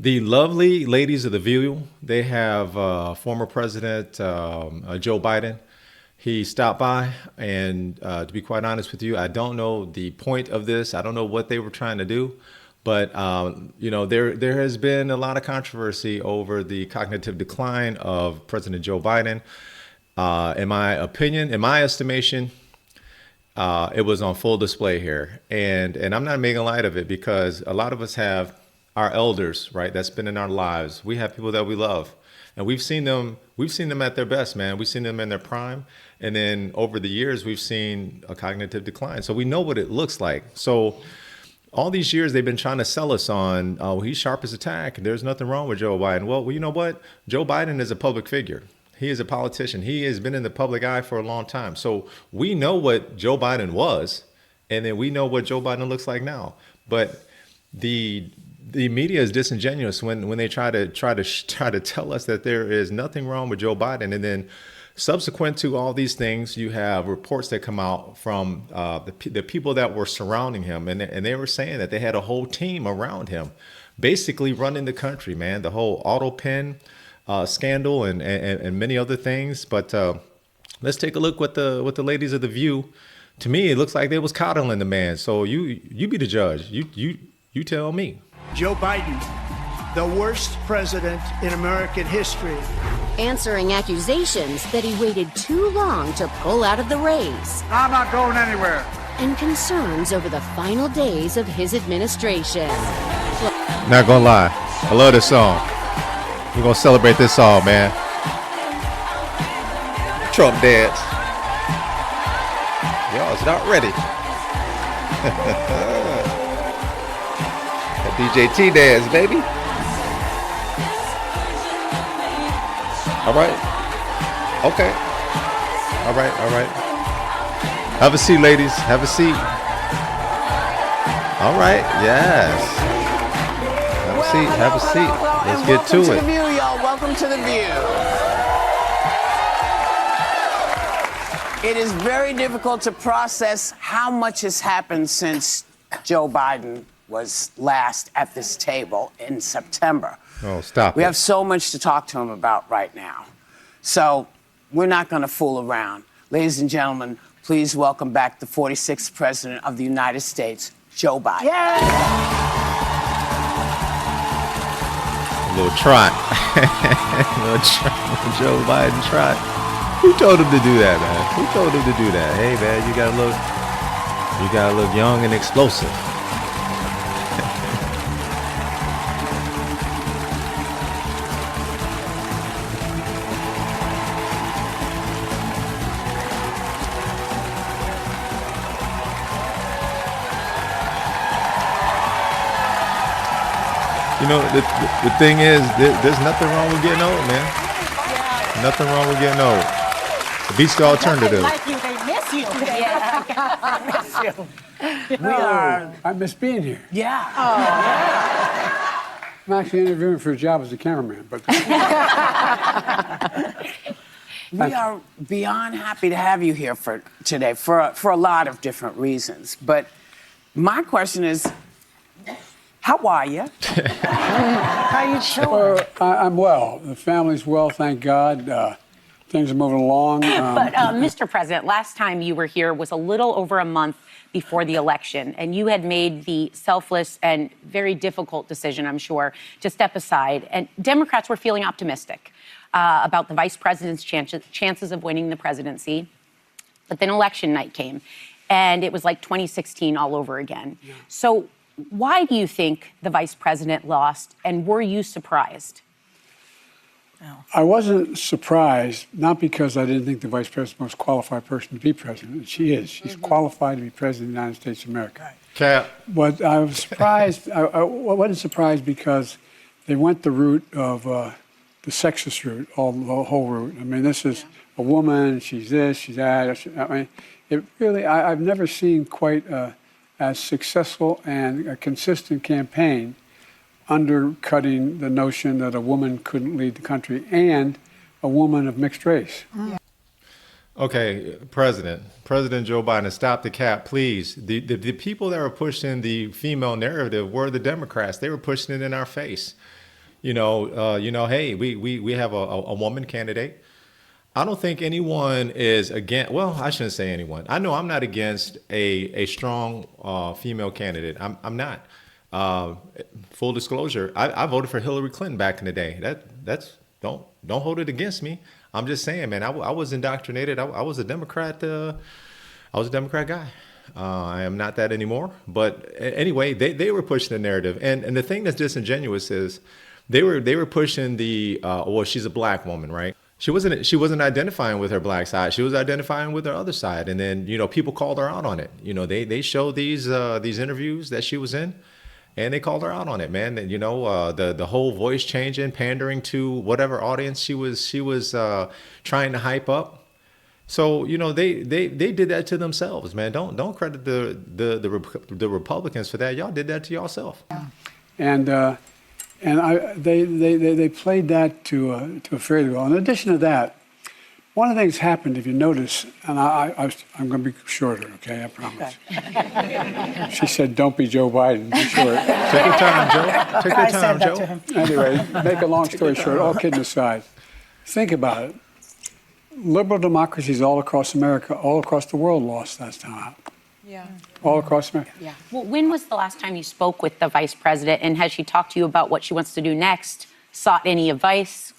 The lovely ladies of The View, they have former President Joe Biden. He stopped by, and to be quite honest with you, I don't know the point of this. I don't know what they were trying to do, but there has been a lot of controversy over the cognitive decline of President Joe Biden. In my opinion, in my estimation, it was on full display here, and I'm not making light of it because a lot of us have our elders, right? That's been in our lives. We have people that we love, and we've seen them. We've seen them at their best, man. We've seen them in their prime, and then over the years, we've seen a cognitive decline. So we know what it looks like. So all these years, they've been trying to sell us on, oh, he's sharp as a tack. There's nothing wrong with Joe Biden. Well, you know what? Joe Biden is a public figure. He is a politician. He has been in the public eye for a long time. So we know what Joe Biden was, and then we know what Joe Biden looks like now. But the media is disingenuous when they try to tell us that there is nothing wrong with Joe Biden, and then subsequent to all these things, you have reports that come out from the people that were surrounding him, and they were saying that they had a whole team around him, basically running the country. Man, the whole auto pen scandal and many other things. But let's take a look what the ladies of The View. To me, it looks like they was coddling the man. So you be the judge. You tell me. Joe Biden, the worst president in American history. Answering accusations that he waited too long to pull out of the race. I'm not going anywhere. And concerns over the final days of his administration. Not gonna lie, I love this song. We're gonna celebrate this song, man. Trump dance. Y'all is not ready. DJ T dance, baby. All right. Okay. All right. Have a seat, ladies. Have a seat. All right. Yes. Have a seat. Let's get to it. Welcome to The View, y'all. Welcome to The View. It is very difficult to process how much has happened since Joe Biden was last at this table in September. Oh, stop. We have so much to talk to him about right now. So we're not going to fool around. Ladies and gentlemen, please welcome back the 46th President of the United States, Joe Biden. A little trot. Joe Biden trot. Who told him to do that, man? Who told him to do that? Hey, man, you gotta look young and explosive. You know, the thing is, there's nothing wrong with getting old, man. Yeah. Nothing wrong with getting old. Beats the alternative. They like you, they miss you. Yeah. I miss you. I miss being here. Yeah. I'm actually interviewing for a job as a cameraman, but We are beyond happy to have you here today for a lot of different reasons. But my question is, how are you? How you doing? I'm well. The family's well, thank God. Things are moving along. But Mr. President, last time you were here was a little over a month before the election, and you had made the selfless and very difficult decision, I'm sure, to step aside. And Democrats were feeling optimistic about the vice president's chances of winning the presidency. But then election night came, and it was like 2016 all over again. Yeah. So why do you think the vice president lost, and were you surprised? I wasn't surprised, not because I didn't think the vice president was the most qualified person to be president. She is. She's qualified to be president of the United States of America. Cap. But I was surprised. I wasn't surprised because they went the route of the sexist route, the whole route. I mean, this is a woman. She's this. She's that. I mean, it really. I've never seen quite as successful and a consistent campaign undercutting the notion that a woman couldn't lead the country and a woman of mixed race. Okay, President Joe Biden, stop the cap, please. The people that were pushing the female narrative were the Democrats. They were pushing it in our face. Hey, we have a woman candidate. I don't think anyone is against. Well, I shouldn't say anyone. I know I'm not against a strong female candidate. I'm not. Full disclosure, I voted for Hillary Clinton back in the day. That's don't hold it against me. I'm just saying, man. I was indoctrinated. I was a Democrat. I was a Democrat guy. I am not that anymore. But anyway, they were pushing the narrative, and the thing that's disingenuous is they were pushing the well, she's a black woman, right? She wasn't identifying with her black side. She was identifying with her other side. And then, people called her out on it. They showed these interviews that she was in, and they called her out on it, man. And, the whole voice changing, pandering to whatever audience she was trying to hype up. So, they did that to themselves, man. Don't credit the Republicans for that. Y'all did that to yourself. And they played that to a fairly well. In addition to that, one of the things happened, if you notice, and I'm going to be shorter, okay? I promise. Okay. She said, "Don't be Joe Biden. Be short." Take your time, Joe. Take your time, Joe. Anyway, make a long story short, all kidding aside, think about it. Liberal democracies all across America, all across the world lost last time. Yeah. All across America. Yeah. Well, when was the last time you spoke with the vice president, and has she talked to you about what she wants to do next? Sought any advice?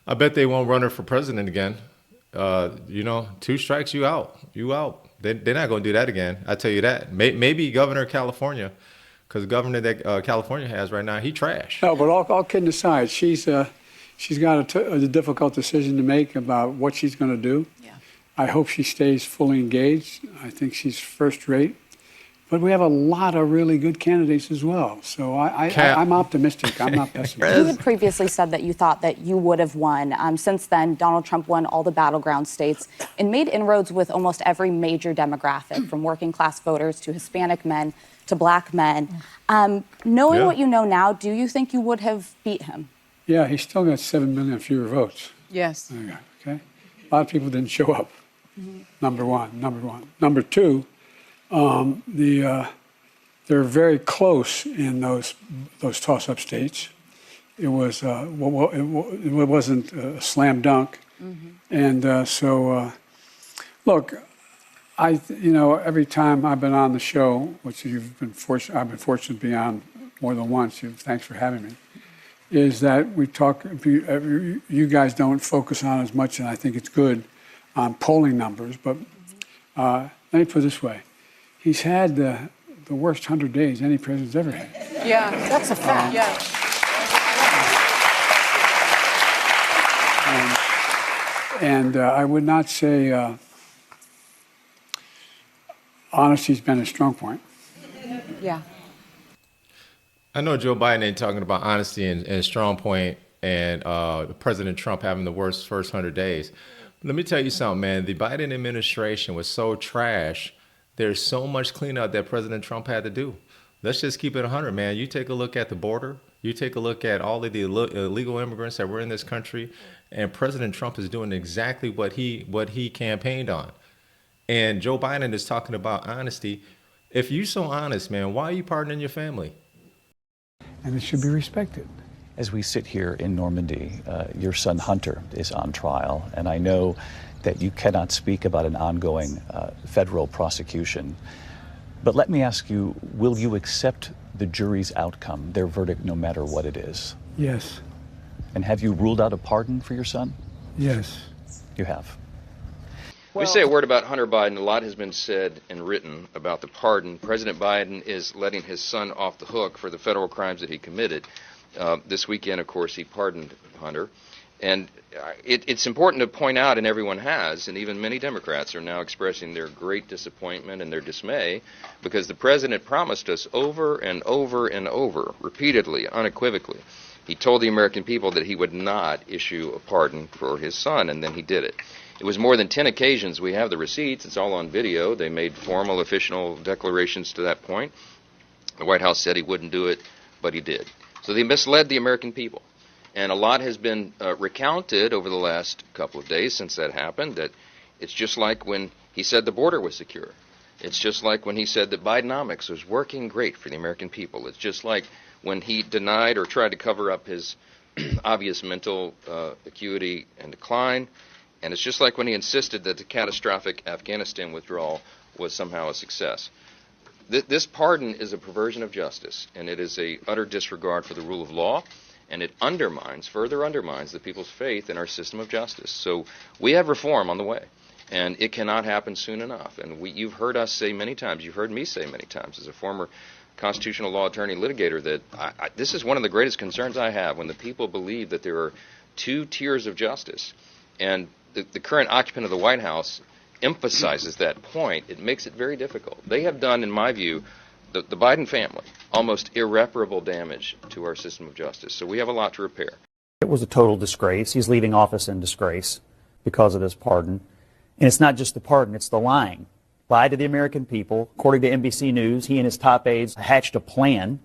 I bet they won't run her for president again. 2 strikes, you out. You out. They're not going to do that again. I tell you that. Maybe Governor of California, because the governor that California has right now, he trash. No, but all kidding aside, she's got a difficult decision to make about what she's going to do. Yeah. I hope she stays fully engaged. I think she's first rate. But we have a lot of really good candidates as well. So I'm optimistic. I'm not pessimistic. You had previously said that you thought that you would have won. Since then, Donald Trump won all the battleground states and made inroads with almost every major demographic, from working class voters to Hispanic men to black men. Knowing what you know now, do you think you would have beat him? Yeah, he's still got 7 million fewer votes. Yes. Okay. A lot of people didn't show up. Number one. Number two, they're very close in those toss-up states. It was it wasn't a slam dunk, and look, every time I've been on the show, which I've been fortunate to be on more than once. Thanks for having me. Is that we talk? You guys don't focus on as much, and I think it's good on polling numbers. But let me put it this way. He's had the worst 100 days any president's ever had. Yeah, that's a fact. And I would not say honesty's been a strong point. Yeah. I know Joe Biden ain't talking about honesty and strong point and President Trump having the worst first 100 days. Let me tell you something, man. The Biden administration was so trash. There's so much cleanup that President Trump had to do. Let's just keep it 100, man. You take a look at the border. You take a look at all of the illegal immigrants that were in this country, and President Trump is doing exactly what he campaigned on. And Joe Biden is talking about honesty. If you're so honest, man, why are you pardoning your family? And it should be respected. As we sit here in Normandy, your son Hunter is on trial, and I know that you cannot speak about an ongoing federal prosecution. But let me ask you, will you accept the jury's outcome, their verdict, no matter what it is? Yes. And have you ruled out a pardon for your son? Yes. You have. Let me say a word about Hunter Biden. A lot has been said and written about the pardon. President Biden is letting his son off the hook for the federal crimes that he committed. This weekend, of course, he pardoned Hunter. And it's important to point out, and everyone has, and even many Democrats are now expressing their great disappointment and their dismay, because the president promised us over and over and over, repeatedly, unequivocally. He told the American people that he would not issue a pardon for his son, and then he did it. It was more than 10 occasions. We have the receipts. It's all on video. They made formal, official declarations to that point. The White House said he wouldn't do it, but he did. So they misled the American people. And a lot has been recounted over the last couple of days since that happened, that it's just like when he said the border was secure. It's just like when he said that Bidenomics was working great for the American people. It's just like when he denied or tried to cover up his obvious mental acuity and decline. And it's just like when he insisted that the catastrophic Afghanistan withdrawal was somehow a success. This pardon is a perversion of justice, and it is a utter disregard for the rule of law, and it further undermines the people's faith in our system of justice. So we have reform on the way, and it cannot happen soon enough. And you've heard us say many times, you've heard me say many times as a former constitutional law attorney litigator, that this is one of the greatest concerns I have, when the people believe that there are two tiers of justice. And the current occupant of the White House emphasizes that point. It makes it very difficult. They have done, in my view, the Biden family, almost irreparable damage to our system of justice. So we have a lot to repair. It was a total disgrace. He's leaving office in disgrace because of this pardon. And it's not just the pardon, it's the lying. Lied to the American people. According to NBC News, he and his top aides hatched a plan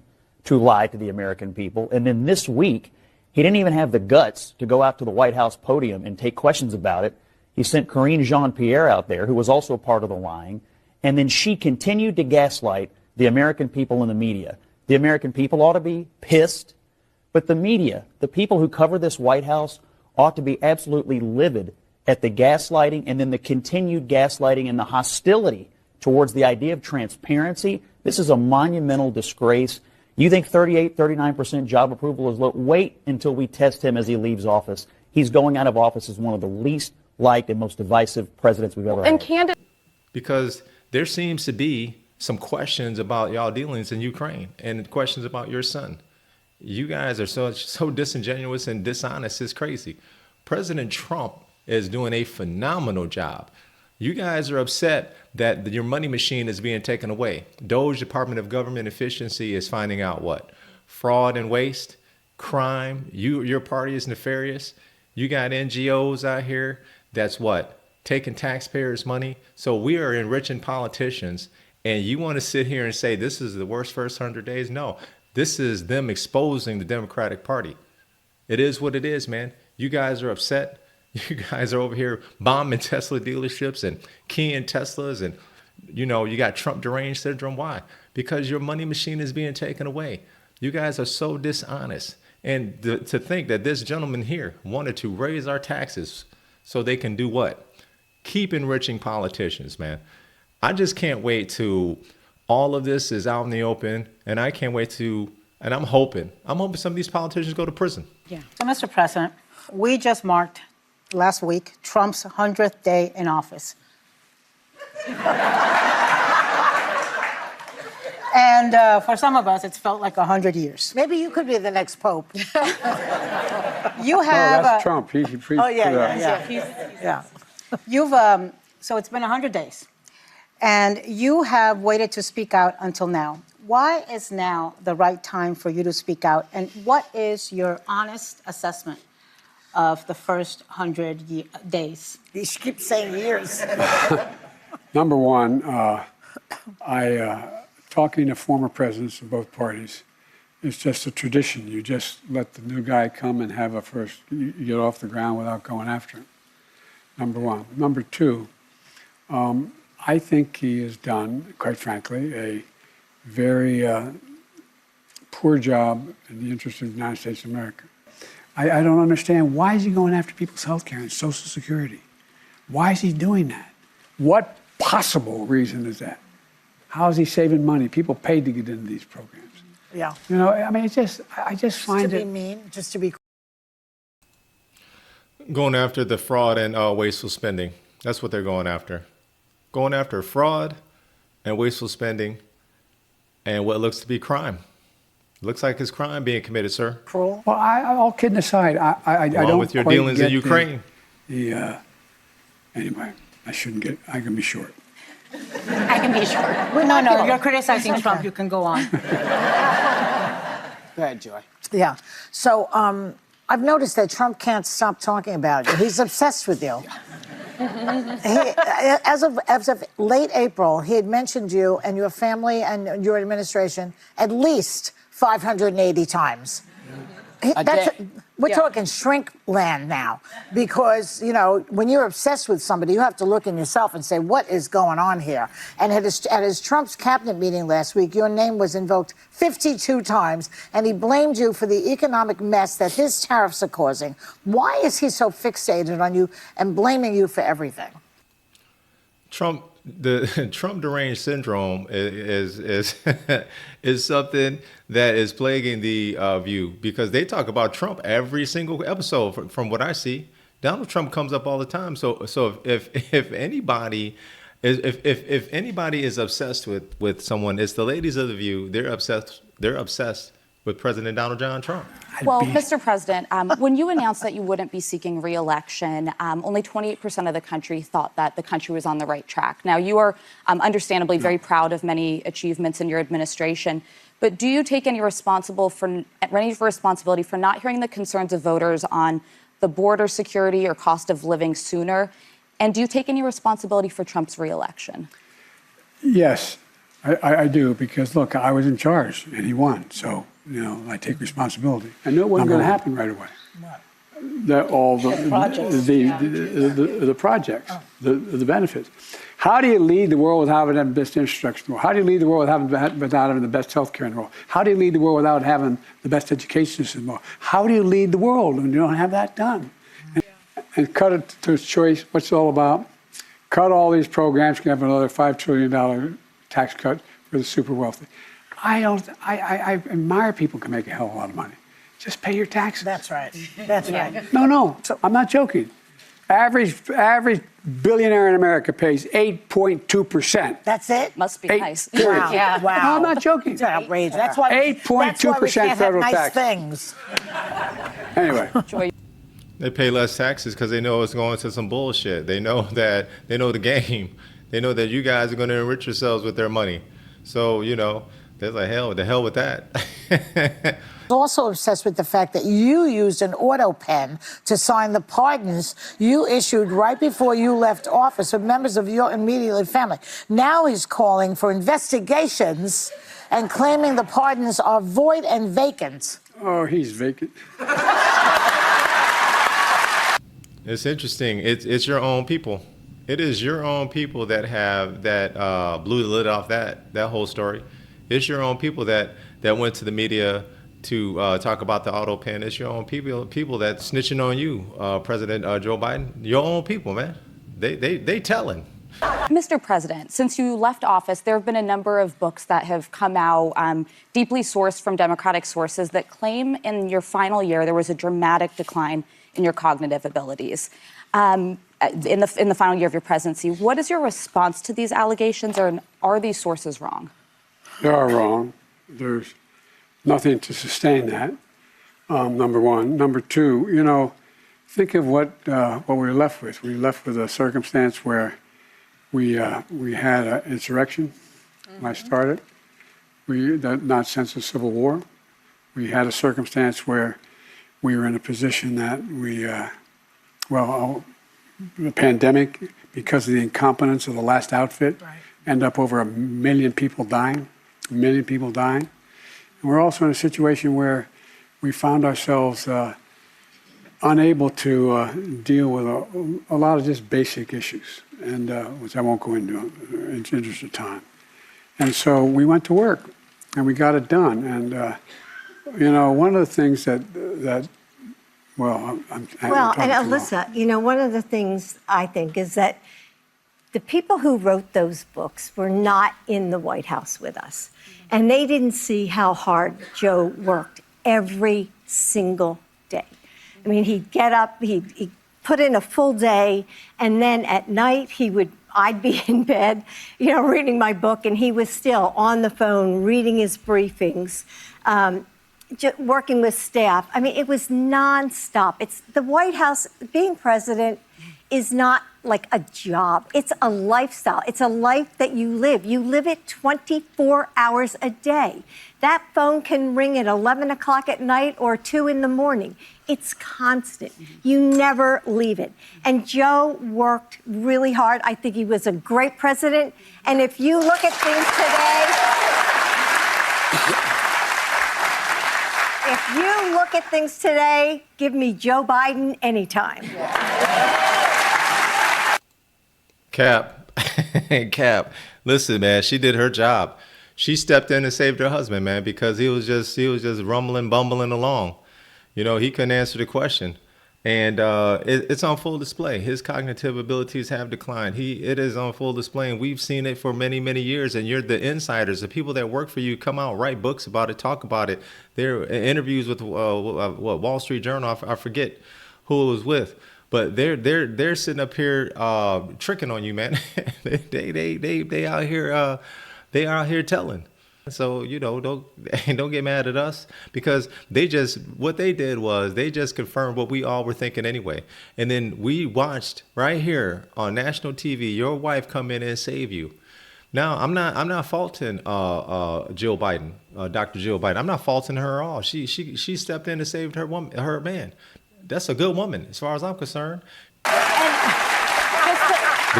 to lie to the American people. And then this week, he didn't even have the guts to go out to the White House podium and take questions about it. He sent Karine Jean-Pierre out there, who was also part of the lying, and then she continued to gaslight the American people and the media. The American people ought to be pissed, but the media, the people who cover this White House, ought to be absolutely livid at the gaslighting and then the continued gaslighting and the hostility towards the idea of transparency. This is a monumental disgrace. You think 38, 39% job approval is low? Wait until we test him as he leaves office. He's going out of office as one of the least liked and most divisive presidents we've ever had. Because there seems to be some questions about y'all dealings in Ukraine and questions about your son. You guys are so disingenuous and dishonest, it's crazy. President Trump is doing a phenomenal job. You guys are upset that your money machine is being taken away. Doge Department of Government Efficiency is finding out what? Fraud and waste, crime. Your party is nefarious. You got NGOs out here that's what? Taking taxpayers' money. So we are enriching politicians, and you want to sit here and say this is the worst first 100 days? No, this is them exposing the Democratic Party. It is what it is, man. You guys are upset. You guys are over here bombing Tesla dealerships and keying Teslas, and you got Trump deranged syndrome. Why? Because your money machine is being taken away. You guys are so dishonest. And to think that this gentleman here wanted to raise our taxes so they can do what? Keep enriching politicians, man. I just can't wait to all of this is out in the open, and I can't wait to, and I'm hoping some of these politicians go to prison. Yeah. So, Mr. President, we just marked last week Trump's 100th day in office. And for some of us, it's felt like 100 years. Maybe you could be the next pope. You No, have... that's Trump. He Yeah. You've, so it's been 100 days. And you have waited to speak out until now. Why is now the right time for you to speak out? And what is your honest assessment of the first 100 days? You keep saying years. Number one, talking to former presidents of both parties is just a tradition. You just let the new guy come and have you get off the ground without going after him. Number one. Number two, I think he has done, quite frankly, a very poor job in the interest of the United States of America. I don't understand, why is he going after people's health care and Social Security? Why is he doing that? What possible reason is that? How is he saving money? People paid to get into these programs. Yeah. I mean, I just find it... Just to be mean, just to be... Going after the fraud and wasteful spending. That's what they're going after. Going after fraud and wasteful spending and what looks to be crime. Looks like it's crime being committed, sir. Cruel. Well, all kidding aside, I don't with your quite dealings in get Ukraine. Anyway, I can be short. I can be short. No, you're criticizing Trump. You can go on. Go ahead, Joy. Yeah. So I've noticed that Trump can't stop talking about you. He's obsessed with you. As of late April, he had mentioned you and your family and your administration at least 580 times. A day. We're talking shrink land now, because when you're obsessed with somebody, you have to look in yourself and say, what is going on here? And at his Trump's cabinet meeting last week, your name was invoked 52 times, and he blamed you for the economic mess that his tariffs are causing. Why is he so fixated on you and blaming you for everything? The Trump deranged syndrome is is something that is plaguing the View, because they talk about Trump every single episode. From what I see, Donald Trump comes up all the time. So if anybody is obsessed with someone, it's the ladies of the View. They're obsessed with President Donald John Trump. Well, Mr. President, when you announced that you wouldn't be seeking re-election, only 28% of the country thought that the country was on the right track. Now, you are understandably very proud of many achievements in your administration, but do you take any responsibility for not hearing the concerns of voters on the border security or cost of living sooner? And do you take any responsibility for Trump's re-election? Yes, I do, because, look, I was in charge and he won. So, I take responsibility. I knew it wasn't going to happen right away. The projects, the benefits. How do you lead the world without having the best infrastructure in the world? How do you lead the world without having the best health care in the world? How do you lead the world without having the best education system in the world? How do you lead the world when you don't have that done? And cut it to its choice. What's it all about? Cut all these programs. Can have another $5 trillion tax cut for the super wealthy. I admire people who can make a hell of a lot of money. Just pay your taxes. That's right. That's right. No, I'm not joking. Average billionaire in America pays 8.2%. That's it? Must be nice. Wow. Yeah. Wow. No, I'm not joking. It's outrageous. That's why 8.2% federal nice tax. Things. Anyway. They pay less taxes because they know it's going to some bullshit. They know the game. They know that you guys are going to enrich yourselves with their money. So, they're like, the hell with that. Also obsessed with the fact that you used an auto pen to sign the pardons you issued right before you left office with members of your immediate family. Now he's calling for investigations and claiming the pardons are void and vacant. Oh, he's vacant. It's interesting. It's your own people. It is your own people that blew the lid off that whole story. It's your own people that went to the media to talk about the auto pen. It's your own people that snitching on you, President Joe Biden. Your own people, man. They telling. Mr. President, since you left office, there have been a number of books that have come out, deeply sourced from Democratic sources, that claim in your final year there was a dramatic decline in your cognitive abilities. In the final year of your presidency, what is your response to these allegations, or are these sources wrong? They are wrong. There's nothing to sustain that, number one. Number two, think of what we were left with. We were left with a circumstance where we had an insurrection when I started. Not since the Civil War. We had a circumstance where we were in a position that the pandemic, because of the incompetence of the last outfit, end up over 1 million people dying. 1 million people dying. And we're also in a situation where we found ourselves unable to deal with a lot of just basic issues, and which I won't go into in the interest of time. And so we went to work, and we got it done. And one of the things and Alyssa, one of the things I think is that the people who wrote those books were not in the White House with us. And they didn't see how hard Joe worked every single day. I mean, he'd get up, he'd put in a full day, and then at night I'd be in bed, reading my book, and he was still on the phone, reading his briefings, working with staff. I mean, it was nonstop. It's the White House, being president is not like a job. It's a lifestyle. It's a life that you live. You live it 24 hours a day. That phone can ring at 11 o'clock at night or 2 in the morning. It's constant. You never leave it. And Joe worked really hard. I think he was a great president. And if you look at things today, If you look at things today, give me Joe Biden anytime. Cap, Cap, listen, man, she did her job. She stepped in and saved her husband, man, because he was just rumbling, bumbling along. You know, he couldn't answer the question. And it's on full display. His cognitive abilities have declined. It is on full display, and we've seen it for many, many years. And you're the insiders, the people that work for you, come out, write books about it, talk about it. There are interviews with Wall Street Journal. I forget who it was with, but they're sitting up here tricking on you, man. they out here telling. So, you know, don't get mad at us, because what they did was they just confirmed what we all were thinking anyway. And then we watched right here on national TV your wife come in and save you. Now, I'm not faulting Jill Biden, Dr. Jill Biden. I'm not faulting her at all. She stepped in and saved her man. That's a good woman as far as I'm concerned. But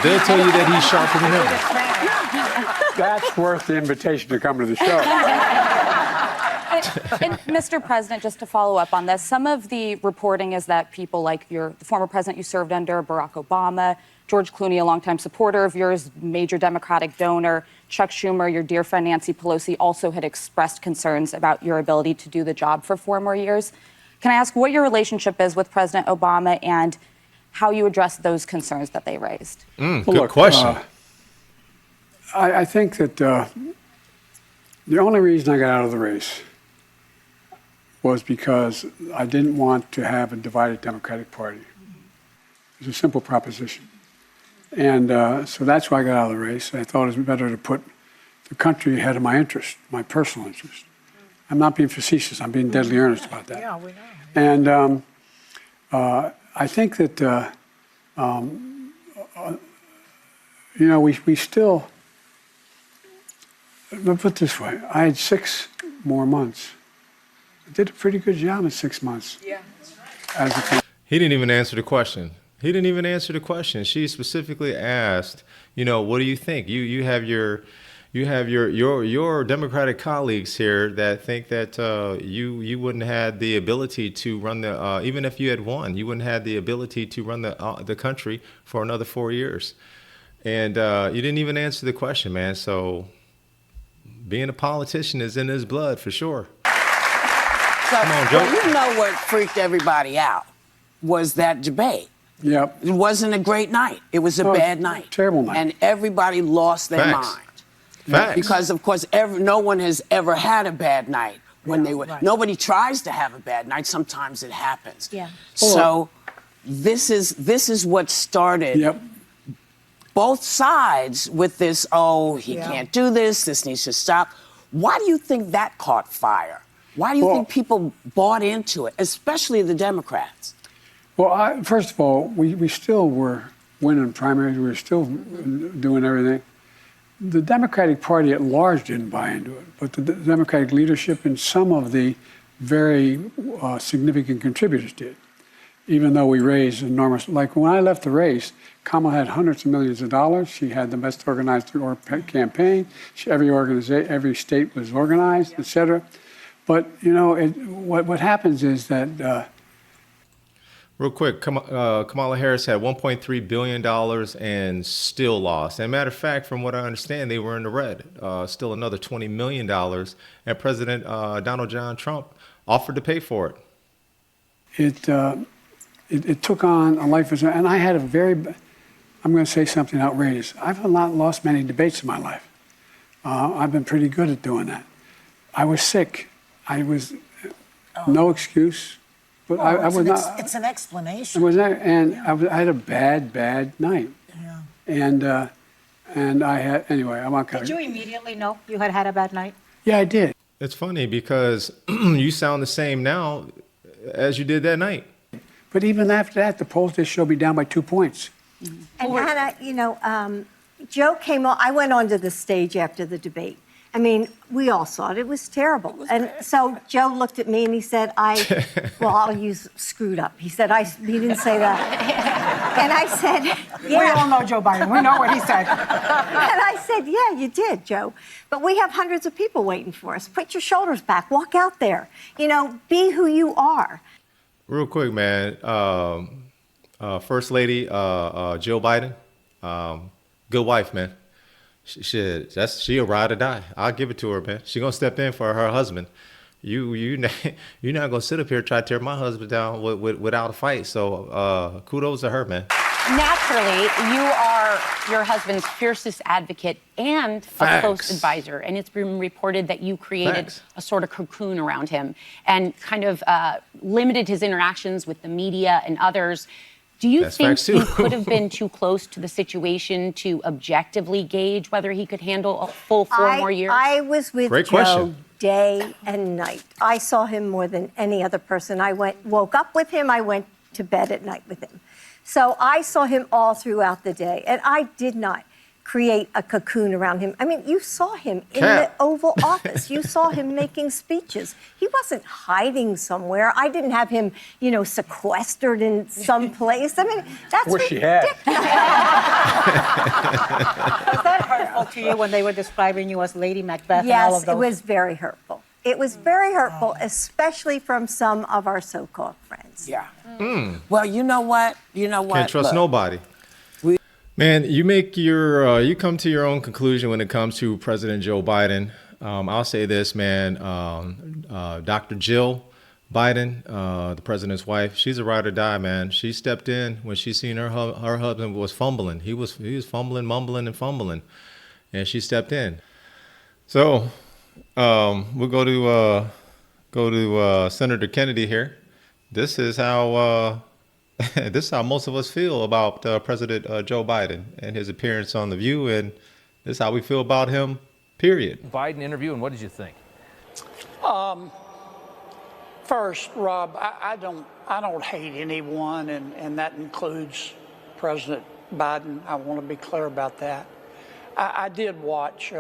they'll tell you that he's sharper than ever. That's worth the invitation to come to the show. And Mr. President, just to follow up on this, some of the reporting is that people like the former president you served under, Barack Obama, George Clooney, a longtime supporter of yours, major Democratic donor, Chuck Schumer, your dear friend Nancy Pelosi, also had expressed concerns about your ability to do the job for 4 more years. Can I ask what your relationship is with President Obama and how you address those concerns that they raised? Good question. I think that the only reason I got out of the race was because I didn't want to have a divided Democratic Party. It's a simple proposition. And so that's why I got out of the race. I thought it was better to put the country ahead of my interest, my personal interest. I'm not being facetious. I'm being deadly earnest about that. Yeah, we know. And I think that, you know, we still, let's put it this way. I had 6 more months. I did a pretty good job in 6 months. Yeah. He didn't even answer the question. She specifically asked, you know, what do you think? You have your Democratic colleagues here that think that you wouldn't have the ability to run the even if you had won, you wouldn't have the ability to run the country for another 4 years, and you didn't even answer the question, man. So being a politician is in his blood for sure. So, come on, Joe. well, you know what freaked everybody out was that debate. Yep. It wasn't a great night. It was a bad night. Terrible night. And everybody lost their Facts. mind. Facts. Because, of course, no one has ever had a bad night when they were. Right. Nobody tries to have a bad night. Sometimes it happens. Yeah. So this is what started both sides with this, he can't do this, this needs to stop. Why do you think that caught fire? Why do you think people bought into it, especially the Democrats? Well, first of all, we still were winning primaries. We were still doing everything. The Democratic Party at large didn't buy into it, but the Democratic leadership and some of the very significant contributors did, even though we raised enormous. Like when I left the race, Kamala had hundreds of millions of dollars. She had the best organized campaign. Every state was organized, et cetera. But, you know, what happens is that... Real quick, Kamala Harris had $1.3 billion and still lost. And matter of fact, from what I understand, they were in the red. Still another $20 million. And President Donald John Trump offered to pay for it. It took on a life of... And I had a very... I'm going to say something outrageous. I've not lost many debates in my life. I've been pretty good at doing that. I was sick. I was... No excuse. But well, I was not. It's an explanation. I was not, and I had a bad night. Yeah. And I had anyway. I'm not gonna. Did you immediately know you had a bad night? Yeah, I did. It's funny because you sound the same now as you did that night. But even after that, the polls just showed me down by 2 points. And Hannah, you know, Joe came on. I went onto the stage after the debate. I mean, we all saw it. It was terrible. And so Joe looked at me and he said, I'll use screwed up. He said, he didn't say that. And I said, yeah. We all know Joe Biden. We know what he said. And I said, yeah, you did, Joe. But we have hundreds of people waiting for us. Put your shoulders back. Walk out there. You know, be who you are. Real quick, man. First Lady Jill Biden, good wife, man. She a ride or die. I'll give it to her, man. She gonna step in for her husband. You're not gonna sit up here and try to tear my husband down without a fight. So kudos to her, man. Naturally, you are your husband's fiercest advocate and a close advisor. And it's been reported that you created a sort of cocoon around him and kind of limited his interactions with the media and others. Do you think he could have been too close to the situation to objectively gauge whether he could handle a full 4 more years? I was with Joe day and night. I saw him more than any other person. I woke up with him. I went to bed at night with him. So I saw him all throughout the day, and I did not create a cocoon around him. I mean, you saw him in the Oval Office. You saw him making speeches. He wasn't hiding somewhere. I didn't have him, you know, sequestered in some place. I mean, that's ridiculous. Was that hurtful to you when they were describing you as Lady Macbeth and all of Yes, those? it was very hurtful. It was very hurtful, especially from some of our so-called friends. Yeah. Well, you know what? Can't trust nobody. Man, you come to your own conclusion when it comes to President Joe Biden. I'll say this, man. Dr. Jill Biden, the president's wife, she's a ride or die, man. She stepped in when she seen her husband was fumbling. He was fumbling, mumbling, and fumbling, and she stepped in. So we'll go to Senator Kennedy here. This is how most of us feel about President Joe Biden and his appearance on The View, and this is how we feel about him, period. Biden interview, and what did you think? First, Rob, I don't hate anyone, and that includes President Biden. I want to be clear about that. I did watch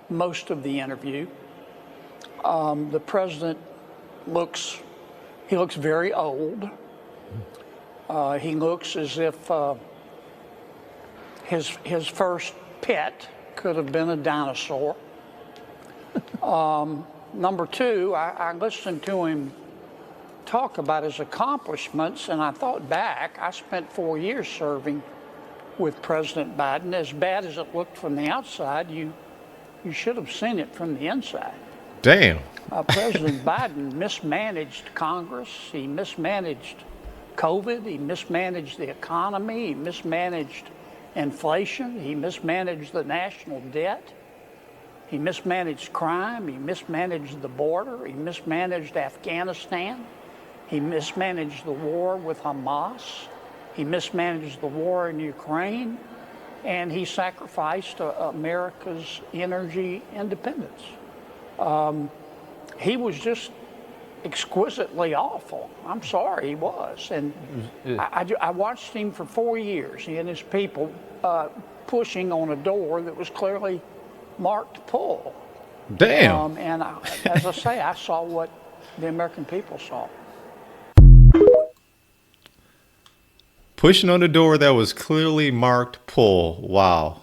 most of the interview. The president looks very old. He looks as if his first pet could have been a dinosaur. Number two, I listened to him talk about his accomplishments, and I thought back. I spent 4 years serving with President Biden. As bad as it looked from the outside, you should have seen it from the inside. Damn. President Biden mismanaged Congress. He mismanaged COVID. He mismanaged the economy. He mismanaged inflation. He mismanaged the national debt. He mismanaged crime. He mismanaged the border. He mismanaged Afghanistan. He mismanaged the war with Hamas. He mismanaged the war in Ukraine. And he sacrificed America's energy independence. He was just exquisitely awful. I'm sorry, he was. And I watched him for 4 years, he and his people pushing on a door that was clearly marked pull. Damn. And as I say, I saw what the American people saw. Pushing on the door that was clearly marked pull. Wow.